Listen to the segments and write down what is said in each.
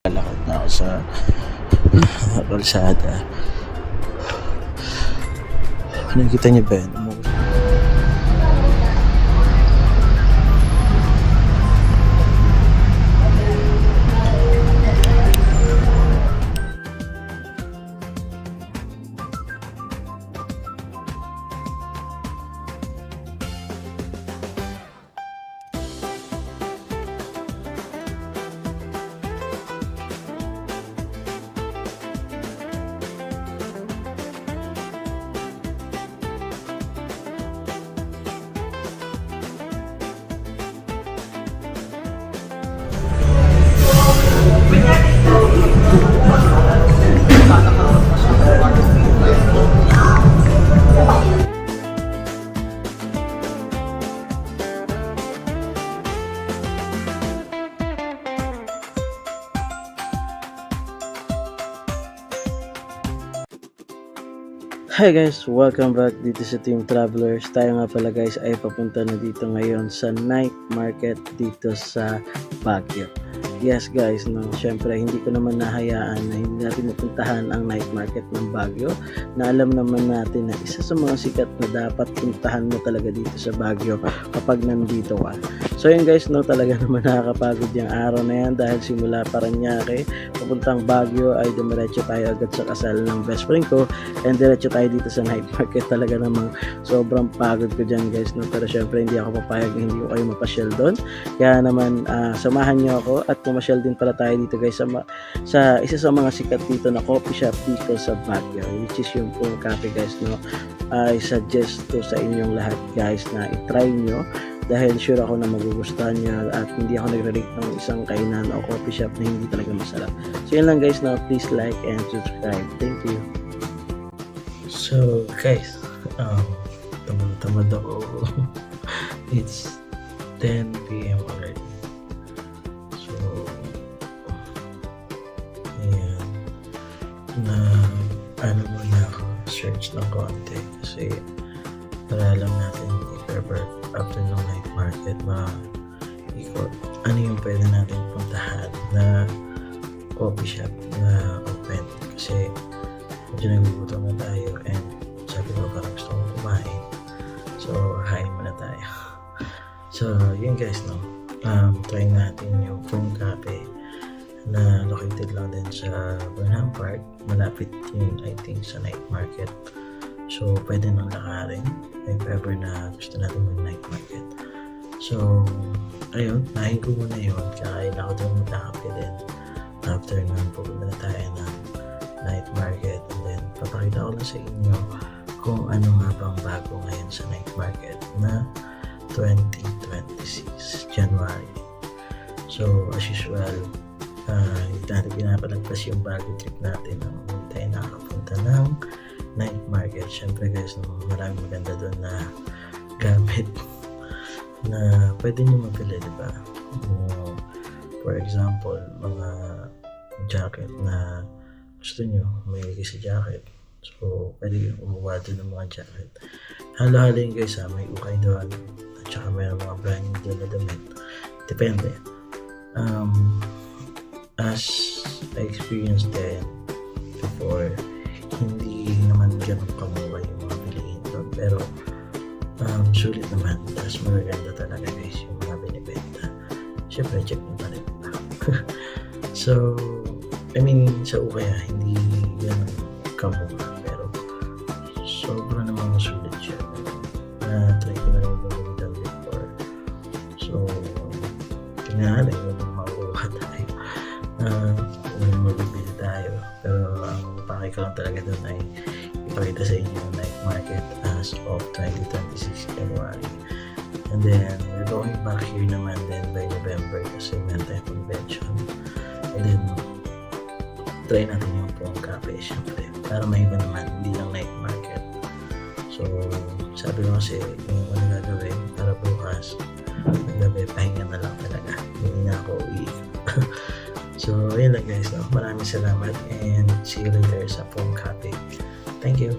Lalakad na ako sa kalsada. Nakikita niyo ba yun? Hi guys, welcome back dito sa Team Travelers. Tayo nga pala guys ay papunta na dito ngayon sa night market dito sa Baguio. Yes guys, no, syempre hindi ko naman nahayaan na hindi natin mapuntahan ang night market ng Baguio, na alam naman natin na isa sa mga sikat na dapat puntahan mo talaga dito sa Baguio kapag nandito ka. So yun guys, no, talaga naman nakakapagod yung araw na yan dahil simula Parañaque papuntang Baguio ay dumiretso tayo agad sa kasal ng best friend ko and diretso tayo dito sa night market. Talaga namang sobrang pagod ko dyan guys, no? Pero syempre hindi ako papayag na hindi ko kayo mapasyal doon, kaya naman samahan nyo ako at pumasyal din pala tayo dito guys sa isa sa mga sikat dito na coffee shop dito sa Baguio, which is yung Pong Cafe guys, no? I suggest to sa inyong lahat guys na i-try nyo dahil sure ako na magugustuhan nyo at hindi ako nagre-rate ng isang kainan o coffee shop na hindi talaga masarap. So yun lang guys, na please like and subscribe. Thank you. So guys, tamad ako. It's 10 PM already. So ayan, na ano muna ako, search ng konti kasi para lang natin i-prepare after ng night market ikot ano yung pwede natin puntahan na coffee shop na open kasi medyo nagugutom na tayo and sabi ko parang gusto kong kumain, so hain muna tayo. So yun guys, no, try natin yung Pong Cafe na located lang din sa Burnham Park, malapit yun I think sa night market, so pwede nang lakarin if ever na gusto natin mag-night market. So ayun, nahin ko muna yun, kakain ako doon magkakape din. After nun, pupunta na tayo ng night market and then papakita ko na sa inyo kung ano nga bang bago ngayon sa night market na 2026 January. So as usual, hindi natin pinapalagpas yung bago trip natin nang hindi tayo nakakapunta ng night market. Syempre guys, no, maraming maganda doon na gamit na pwede nyo mabili, diba? For example, mga jacket na gusto nyo, may sa jacket, so pwede yung umuha doon ng mga jacket. Halo-halo yun guys, may ukay doon at saka may mga brand new doon na damit, depende. As I experienced din before, hindi naman ganun kamura yung mga bilihin doon, pero sulit naman, tapos magaganda talaga guys yung mga binibenta. Syempre check nyo pa rin. So I mean sa ukaya hindi ganun kamura, pero sobra namang sulit siya. Try ko na rin bumili doon before, so tingnan natin kung makuha tayo kung mabibili tayo. Pero ang pakay ko lang talaga doon ay ipakita sa inyo yung night market as of 2026 January. And then we're going back here naman then by November kasi meron tayong convention. And then try natin yung Pong Cafe syempre para may iba naman, hindi lang night market. So sabi ko kasi yung ano gagawin para bukas gabi pahinga na lang talaga, hindi na ako uwi. So yun lang guys, no? Maraming salamat and see you later sa Pong Cafe. Thank you.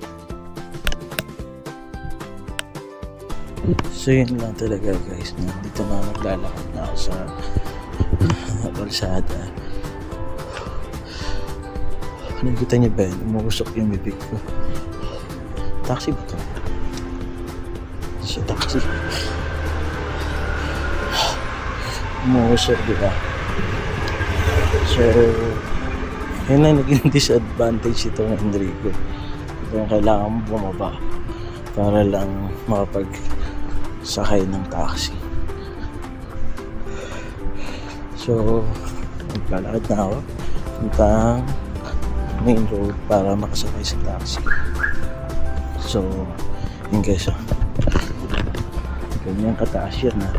So yun lang talaga guys, nandito na naglalakad na ako sa kalsada. Nakita niyo ba yun? Umuusok yung bibig ko. Taxi ba ito? Sa taxi. Umuusok, di ba? So, yun na naging disadvantage itong Enrico. Kung kailangan mo bumaba para lang makapagsakay ng taxi. So, maglalakad na ako puntang main road para makasakay sa taxi. So, yun guys, ganyan kataas yan ha.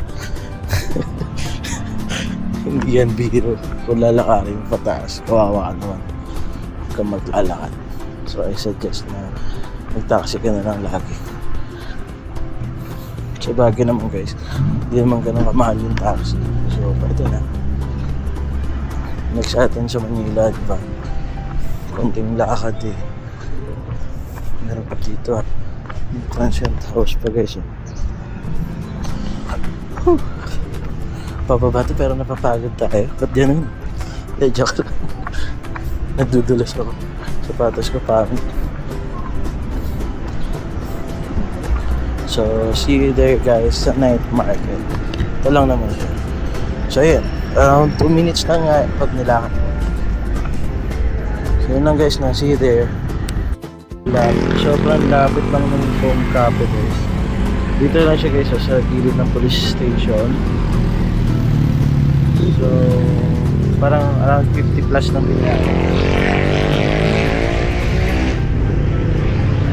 Hindi yan biro. Kung lalakarin mo pataas, kawawa ka naman. Huwag kang maglalakad. So I suggest na mag-taxi ka na lang lagi. Sa bagay naman guys, hindi naman ganun kamahal yung taxi. So ito na. Next atin sa Manila, diba? Konting lakad eh. Meron pa dito ha. Yung transient house pa guys. Pababa to pero napapagod tayo. Ba't ganun? Joke lang. Nadudulas ako. Sapatos ko parang. So, see you there guys sa night market. Ito lang naman siya. So, ayan. Around 2 minutes lang nga pag nilakad ko. So, yun lang guys na. See you there. Sobrang lapit lang ng Foam Cafe guys. Dito lang siya guys sa gilid ng police station. So, parang around 50 plus ng binayaran.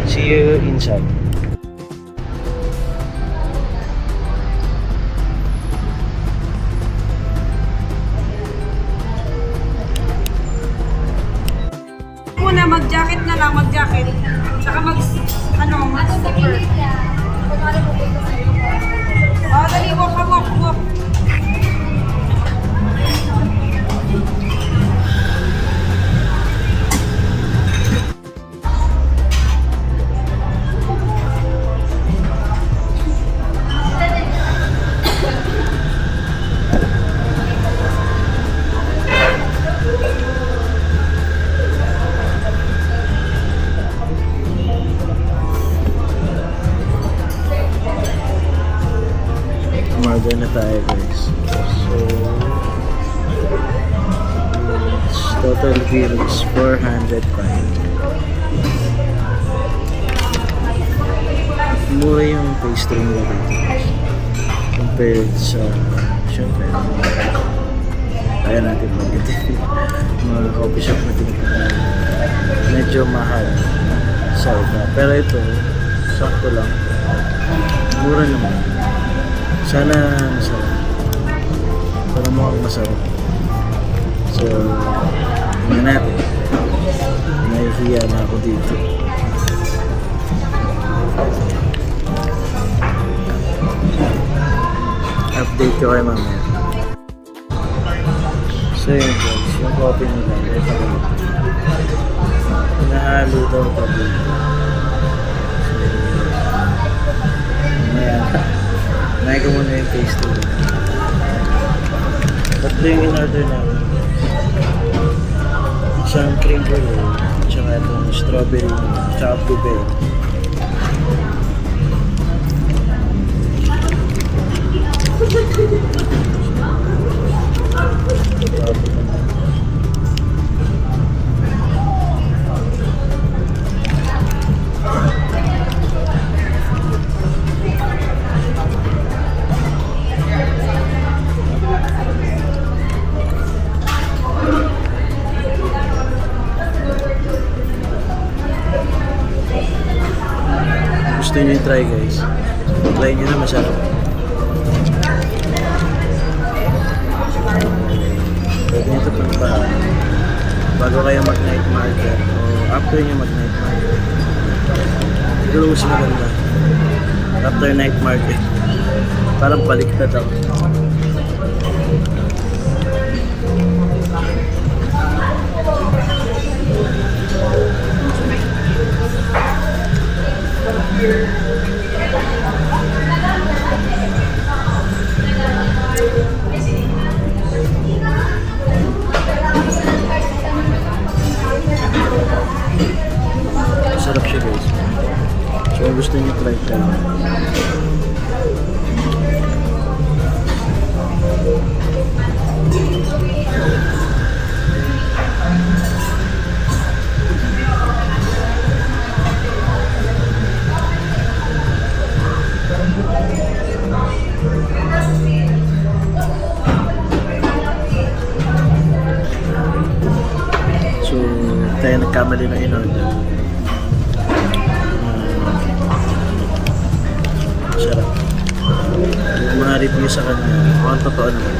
See you inside. Muna mag-jacket na lang, mag-jacket. Saka mag-slipper. Dali, walk. Umaga na tayo guys. So, total bill is 405. Mura yung pastry nila dito guys. Compared sa, syempre, kaya natin mag-get mga coffee shop na tinitirahan. Medyo mahal sa iba. Pero ito, sakto lang. Mura naman. Sana masarap. Para mukhang masarap. So, tingnan natin. Nahihiya na ako dito. Update ko kayo mamaya. So yun guys, yung coffee nila. Ito ko. Pinahalo daw pa dito. Kumain ko muna yung pastry. Tatlo yung in-order namin. Isang cream brulee, tsaka itong strawberry, tsaka blueberry. Gusto nyo try guys. Try nyo na, masarap. Pwede nyo ito pa bago kayo mag night market o after nyo mag night market. Siguro mas maganda after night market. Parang baliktad ako. gusto niyo try. So, tayo nagkamali ng in-order. Sarap. Yung mga review sa kanya, mukhang totoo naman.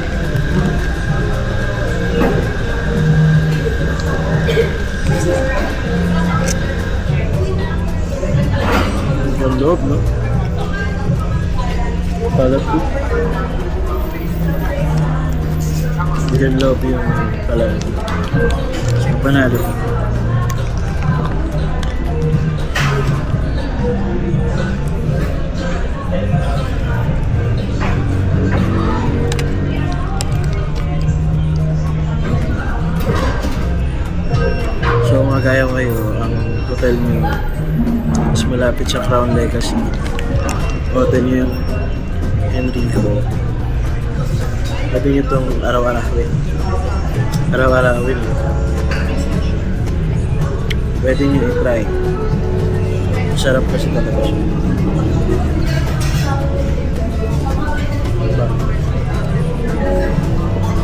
Ang loob, no? Palat ko. Ang loob yung palat. So, panalo. So kung kagaya kayo, ang hotel niyo mas malapit sa Crown Legacy. Hotel niyo yung Enrico. Pwede niyo itong araw-arawin. Araw-arawin. Pwede niyo i-try. Masarap kasi talaga siya.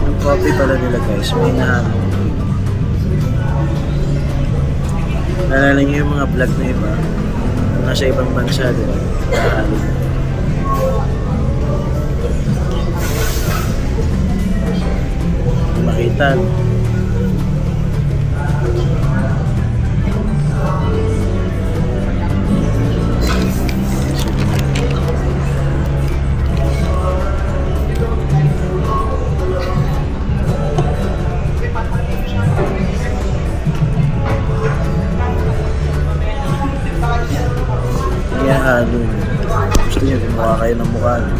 Yung coffee pala nila guys, may nahalo. Naalala niyo yung mga vlog na iba, nasa ibang bansa, di ba? Nahalo. Makita, no? Kaya halo. Gusto niyo, gumawa kayo ng mukha, no?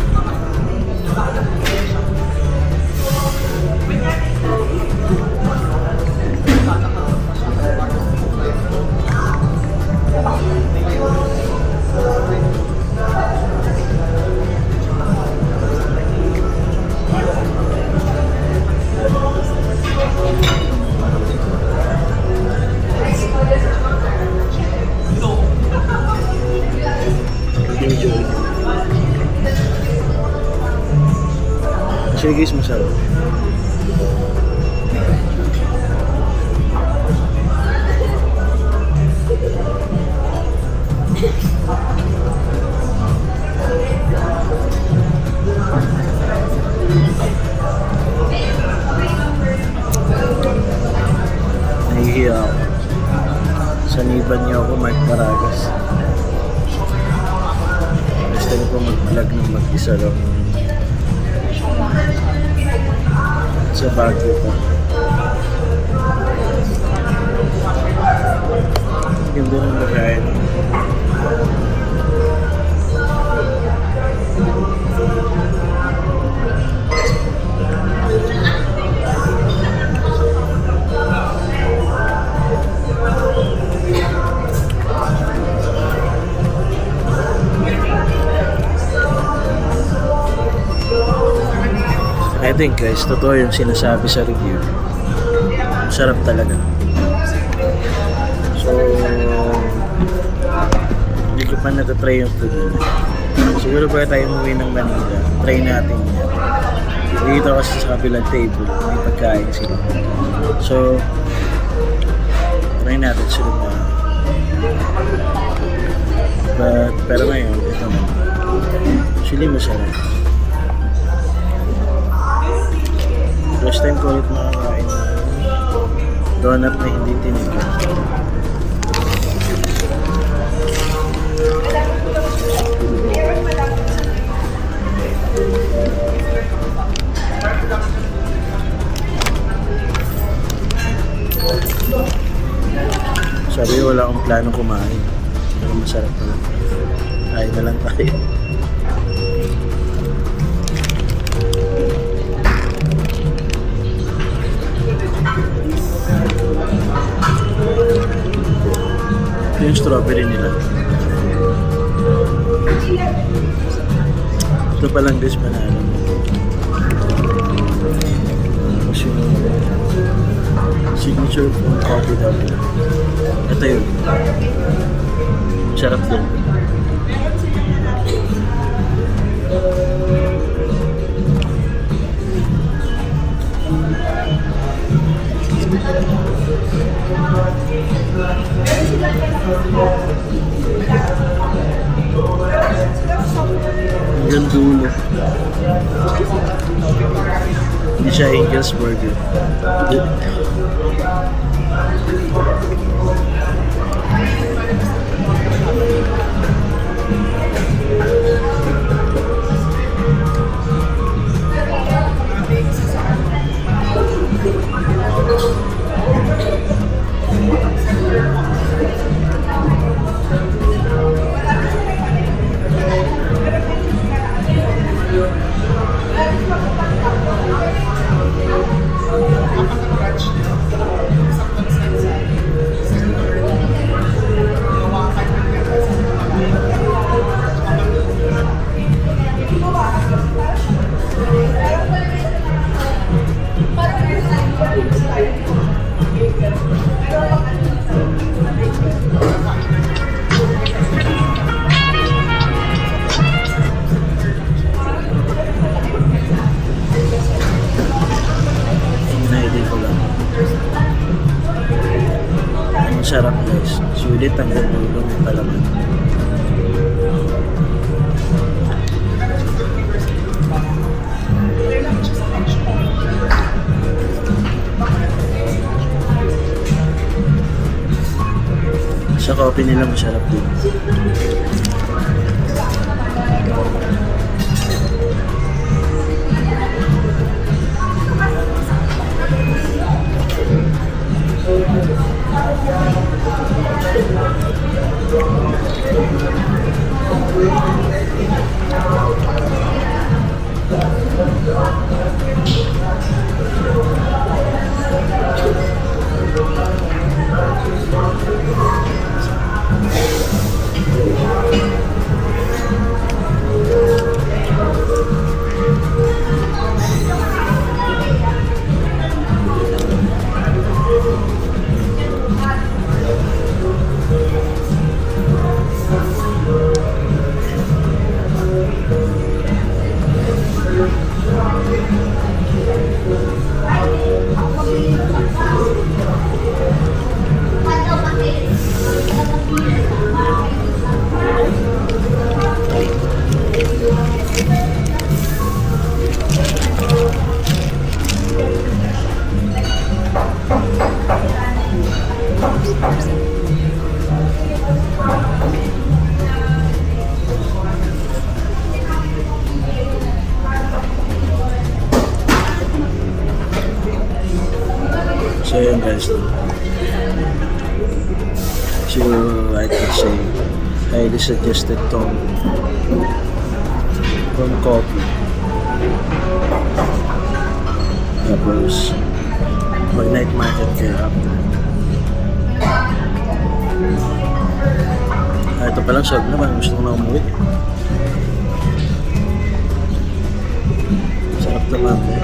Enjoy. Sige guys, masarap. Nahihiya ako. Saniban niyo ako, Mark Paragas. Gusto ko mag-vlog ng mag-isa lang sa Baguio pa. Ganda ng lagayan. I think guys, totoo yung sinasabi sa review. Sarap talaga. So, hindi ko pa natatry yung food nila. Siguro ba tayo umuwi ng Manila, try natin yan. Dito kasi sa kabilang table, may pagkain sila. So, try natin sila na. Pero ngayon, ito na. Actually, masarap. First time ko ulit makakain na donut na hindi tinigang. Sabi wala akong planong kumain. Pero masarap na. Kain na lang tayo. Yung strawberry nila. Ito pa lang guys, manalo. Tapos yung signature phone coffee daw. Ito yun. Sarap din. Hanggang dulo. Hindi siya Angel's Burger. Hinahili ko lang. Ang sarap guys. Sulit hanggang dulo, may palaman. Sa coffee nila masarap din. So yun guys, siguro I could say highly suggested tong from coffee. Tapos mag night market kayo after. Ito palang solve na, parang gusto ko na umuwi. Sarap naman eh.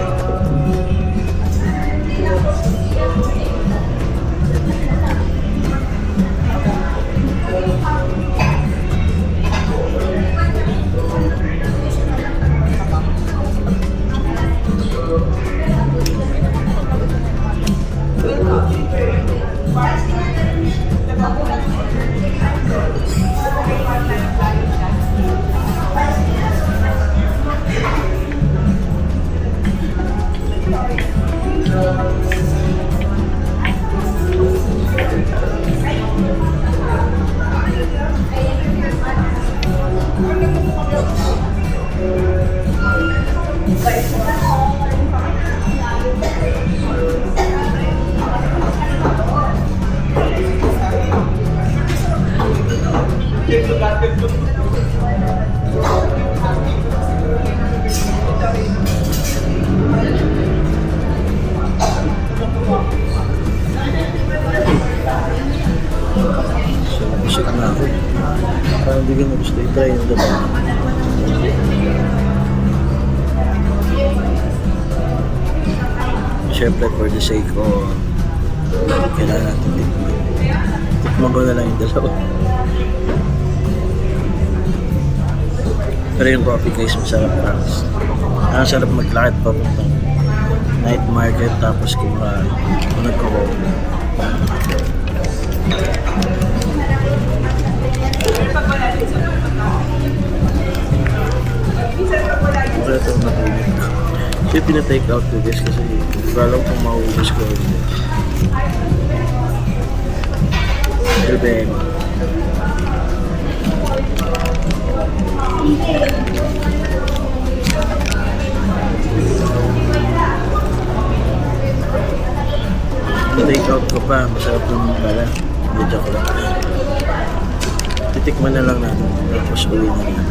hindi ko na gusto i-try yung dalawa. Siyempre, for the sake of kailangan natin tikman. Tikman ko na lang yung dalawa. Pero yung coffee guys, masarap promise. Ang sarap maglakad papuntang night market tapos kumain. Kung nagko-coffee. Pero ito ang nakulit ko. Kasi pinatake out ko guys kasi hindi ko alam kung mauubos ko. Pero then, take out ko pa, masarap naman pala. Hindi, joke lang. Titikman na lang natin, tapos uwi na natin.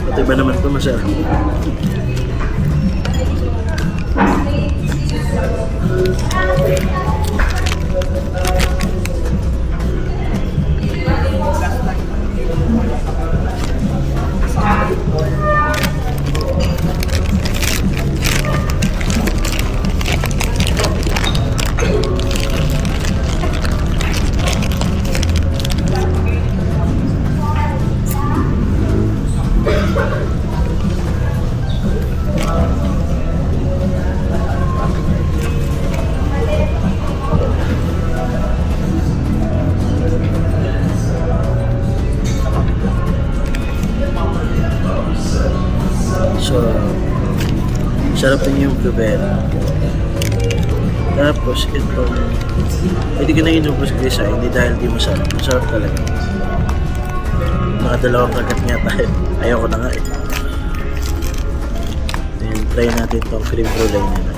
Pati ba naman ito masarap? So, sarap din yung blueberry. Tapos, ito, hindi ko na inubos guys hindi dahil di masarap. Masarap talaga. Nakadalawang kagat nga tayo. Ayoko na nga eh. Then, try natin itong cream brulee nila.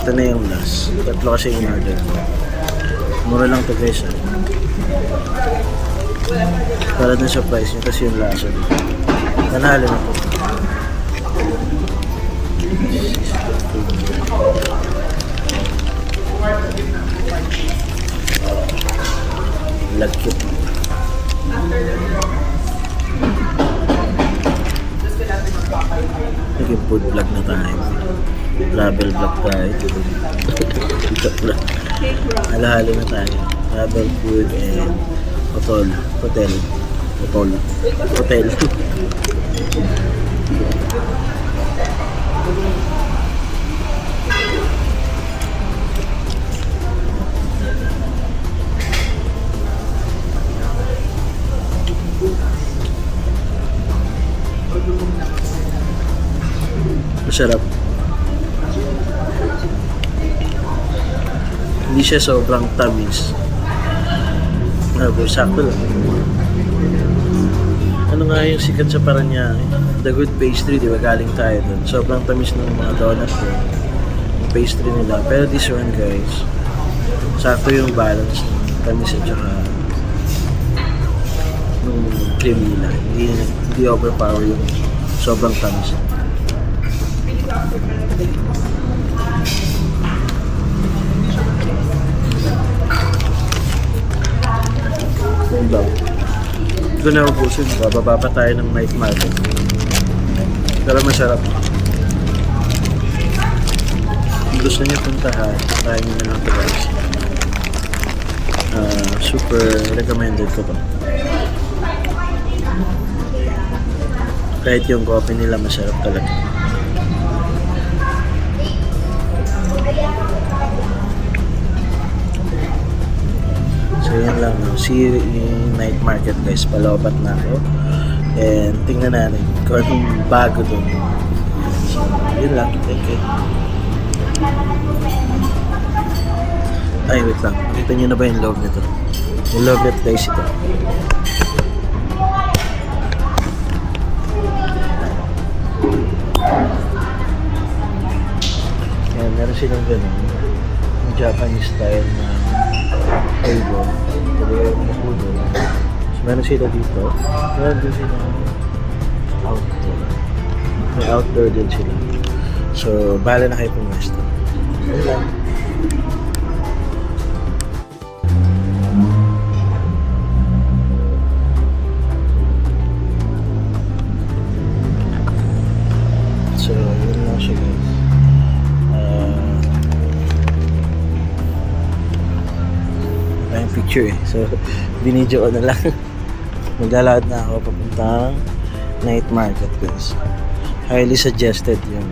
Ito na yung last. Tatlo kasi yung order ko. Mura lang ito guys Para na sa price nyo kasi yung lasa dito. Nanalo na po. Lagkit. Naging food vlog na tayo. Travel vlog tayo. Dito vlog. Halo-halo na tayo. Travel, food, and hotel. Masarap. Hindi siya sobrang tamis. Sakto lang. Ano nga yung sikat sa Paranaque? The Good Pastry, di ba? Galing tayo dun. Sobrang tamis ng mga donut ko. Yung pastry nila. Pero this one guys, sakto yung balance ng tamis at saka yung cream nila. Hindi overpower yung sobrang tamis. Yun lang. Hindi ko na ubusin. Bababa pa tayo ng night market. Pero masarap. Kung gusto niyo puntahan, puntahan niyo na lang ito guys. Super recommended ko to. Kahit yung coffee nila masarap talaga. So yun lang, no? See you in night market guys. Palobat na ako. And tingnan natin kung anong bago doon. So yun lang. Thank you. Ay wait lang. Nakita nyo na ba yung loob nito? Yung loob nito guys ito. Yan, meron silang ganun. Yung Japanese style na table. Pwede kayo umupo doon. So Meron sila dito. Meron din sila outdoor. May outdoor din sila. So, bahala na kayo pumesto. Ayun lang. So, yun lang siya guys. Tayong picture eh. So, binidyo ko na lang. Maglalakad na ako papuntang night market guys. Highly suggested yung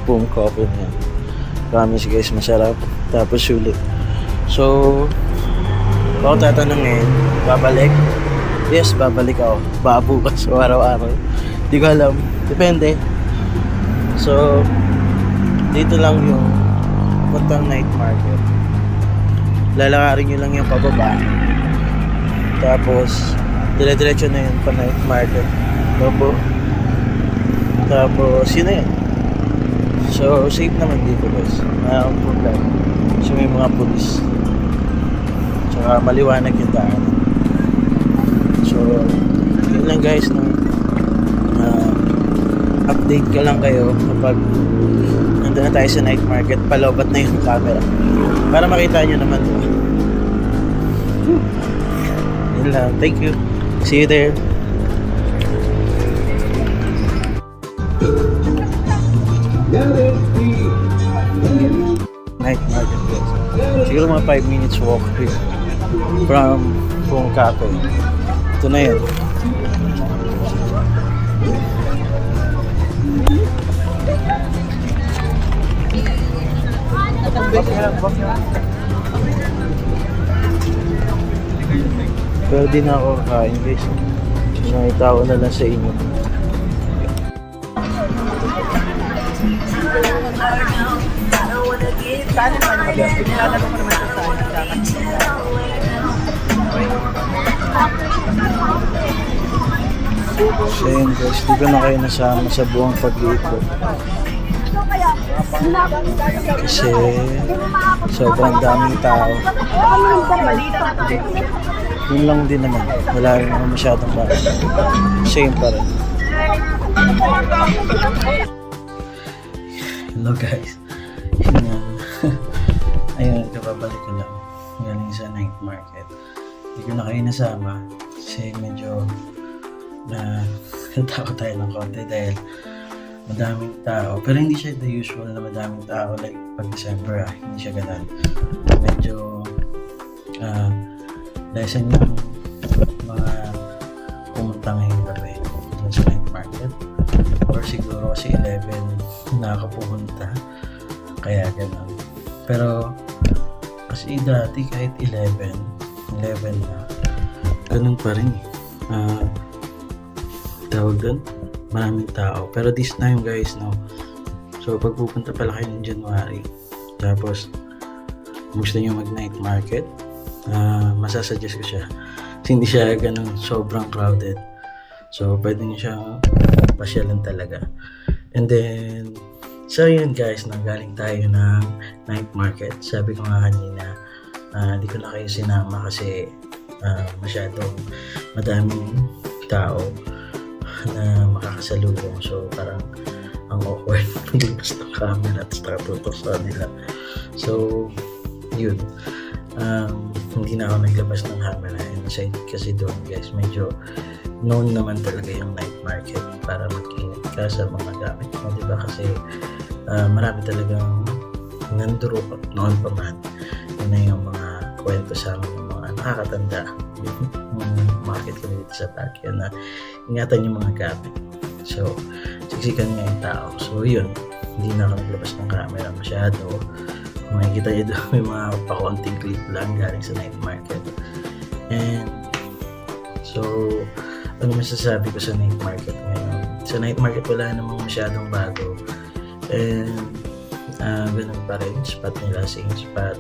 Boom Coffee niya. Promise guys, masarap. Tapos sulit. So, kung ako tatanungin, babalik? Yes, babalik ako. Babukas o araw-araw. Di ko alam. Depende. So, dito lang yung puntang night market. Lalakarin nyo lang yung pababa. Tapos, dire-diretso na yun pa night market. Tapos, yun na yun. So, safe naman dito guys. Wala akong problem. So, may mga pulis. Tsaka maliwanag yung daan. So, yun lang guys. No? Update ko lang kayo kapag nandun na tayo sa night market. Palobat na yung camera. Para makita nyo naman. Yun lang. Thank you. See you there. Night market guys. Siguro mga 5 minutes walk from Pung Cafe. Ito na yun. Pero di na ako kakain guys. Nakita ko na lang sa inyo. So yun guys, di ko na kayo nasama sa buong pag-iit ko. Kasi sobrang daming tao. Yun lang din naman. Wala rin naman masyadong ba. Same pa rin. Hello guys. Ayun, kababalik ko lang. Galing sa night market. Hindi ko na kayo nasama. Kasi medyo natakot tayo ng konti dahil madaming tao. Pero hindi siya the usual na madaming tao like pag December hindi siya ganun. Medyo lessen yung mga pumunta ngayong gabi sa night market. Or siguro kasi 11 nakakapumunta. Kaya ganun. Pero kasi dati kahit 11 na ganun pa rin tawag doon, maraming tao. Pero this time guys, no, so pag pupunta pala kayo ng January tapos gusto nyo mag night market, masasuggest ko siya kasi hindi siya ganun sobrang crowded. So pwede nyo siya pasyalan talaga. And then so yun guys, galing tayo ng night market. Sabi ko nga kanina, hindi ko na kayo sinama kasi masyadong madaming tao na makakasalubong. So parang ang awkward maglabas ng camera at nakatutok sa nila. So yun, hindi na ako naglabas ng camera. And aside kasi doon guys, medyo known naman talaga yung night market para mag-ingat ka sa mga gamit mo, diba? Kasi marami talagang nandurukot noon pa man. Yun na yung mga kwento sa amin ng mga nakakatanda market kami dito sa Baguio na ingatan yung mga gamit. So siksikan nga yung tao. So yun, hindi na ako naglabas ng camera masyado. Makikita nyo doon may mga pakonting clip lang galing sa night market. And so ano masasabi ko sa night market ngayon? Sa night market wala namang masyadong bago. And ganun pa rin, spot nila, same spot.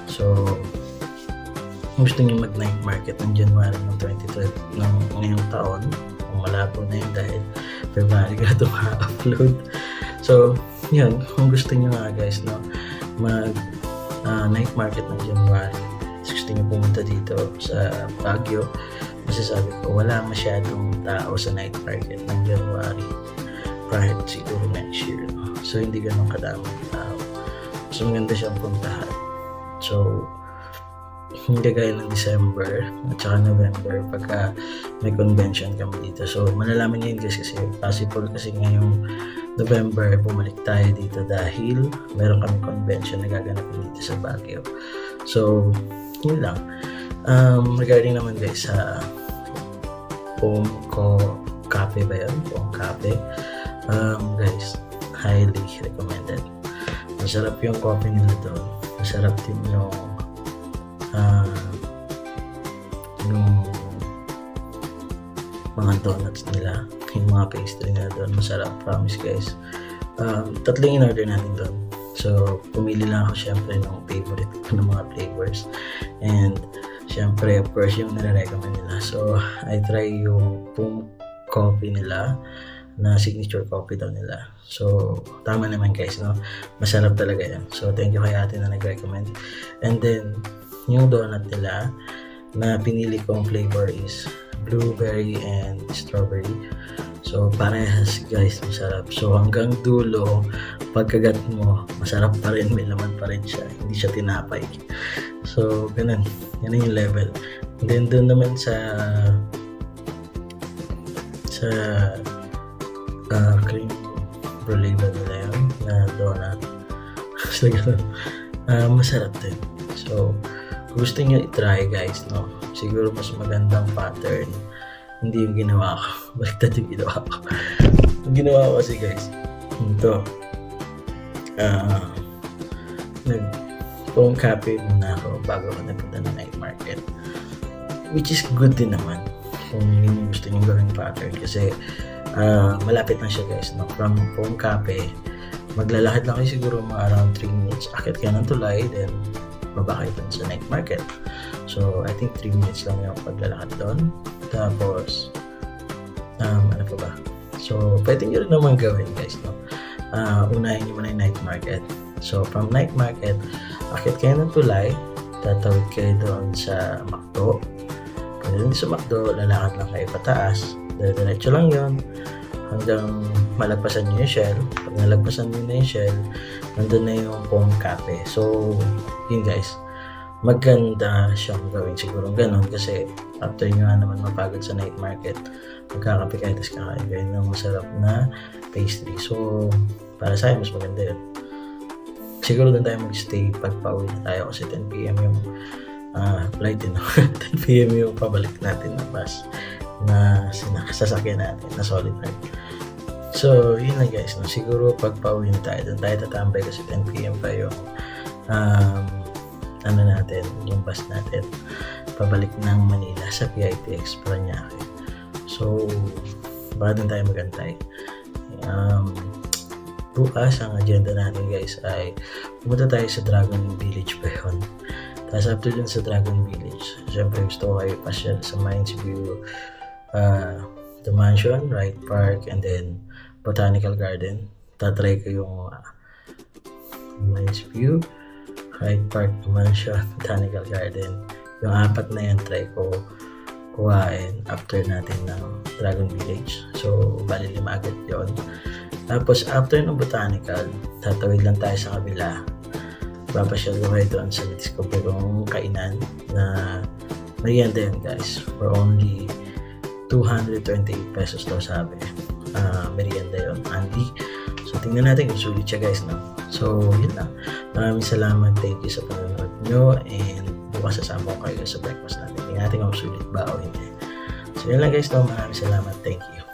So gusto nyo mag night market ng January ng 2012 ng ngayong taon, kung malabo na yun dahil February ka ito ma-upload. So yun, kung gusto nyo nga guys, no, mag night market ng January, 16 gusto niyo pumunta dito sa Baguio, masasabi ko wala masyadong tao sa night market ng January kahit siguro next year. So hindi ganun kadaming tao. So maganda siyang puntahan. So hindi gaya ng December at saka November pagka may convention kami dito. So malalaman niyo yun guys kasi possible kasi ngayong November bumalik tayo dito dahil meron kami convention na gaganapin dito sa Baguio. So yun lang. Regarding naman guys sa Pomco Cafe ba yun? Pomco Cafe. Guys, highly recommended. Masarap yung coffee nila doon. Masarap din yung mga donuts nila, yung mga pastry nila doon. Masarap, promise guys. Tatlong in-order natin doon. So, pumili lang ako syempre ng favorite ko ng mga flavors. And syempre, of course, yung nire-recommend nila. So, I try yung coffee nila na signature coffee daw nila. So, tama naman guys, no? Masarap talaga yan. So, thank you kay ate na nag-recommend. And then, yung donut nila na pinili kong flavor is blueberry and strawberry. So, parehas guys, masarap. So, hanggang dulo, pagkagat mo, masarap pa rin, may laman pa rin siya. Hindi siya tinapay. So, ganun. Yan yung level. And then, doon naman sa cream brulee ba nila yun na donut. So, ganun. Masarap din. So, kung gusto nyo i-try guys, no? Siguro mas magandang pattern. Hindi yung ginawa ko. Baliktad yung ginawa ko. Yung ginawa ko kasi guys, ito. Nag-phone cafe muna ako bago ako napunta ng night market. Which is good din naman. Kung hindi gusto nyo gawing pattern. Kasi malapit na siya guys. No? From phone cafe, maglalakad lang kayo siguro mga around 3 minutes. Akit kayo ng tulay, then baba kayo dun sa night market. So, I think 3 minutes lang yung paglalakad doon. Tapos, ano pa ba? So, pwede nyo rin naman gawin guys, no? Unahin nyo muna yung night market. So, from night market, akit kayo ng tulay, tatawid kayo doon sa McDo. Pwede rin sa McDo, lalakad lang kayo pataas. Diretso lang yun hanggang malagpasan nyo yung Shell. Pag nalagpasan nyo na yung Shell, nandun na yung Home Cafe. So, yun guys, maganda siyang gawin siguro ganun kasi after nyo nga naman mapagod sa night market, magkakape kayo tapos kakain kayo ng masarap na pastry. So, para sa akin, mas maganda yun. Siguro doon tayo mag-stay pag pauwi na tayo kasi 10 PM yung flight din. 10 PM yung pabalik natin na bus na sasakyan natin na solid ride. So, yun lang guys. No? Siguro pag pauwi na tayo, doon tayo tatambay kasi 10 PM pa yung natin, yung bus natin pabalik ng Manila sa PITX Parañaque. So, baka doon tayo magantay. Bukas, ang agenda natin guys ay pumunta tayo sa Dragon Village pa yun. Tapos after dun sa Dragon Village, syempre gusto ko kayo pasyal sa Mines View, the Mansion, Wright Park, and then Botanical Garden. Tatry ko yung Mines View, Hyde Park, Mansion, Botanical Garden. Yung apat na yan, try ko kuhain after natin ng Dragon Village. So, bali 5 agad yun. Tapos, after ng Botanical, tatawid lang tayo sa kabila. Papasyal ko kayo doon sa discover kong kainan na merienda yun guys. For only 228 pesos daw sabi. Merienda yun, Andy. So, tingnan natin kung sulit siya guys, no? So, yun lang. Maraming salamat. Thank you sa panonood nyo. And bukas sasama ko kayo sa breakfast natin. Tingnan natin kung sulit ba o hindi. So, yun lang guys, no? Maraming salamat. Thank you.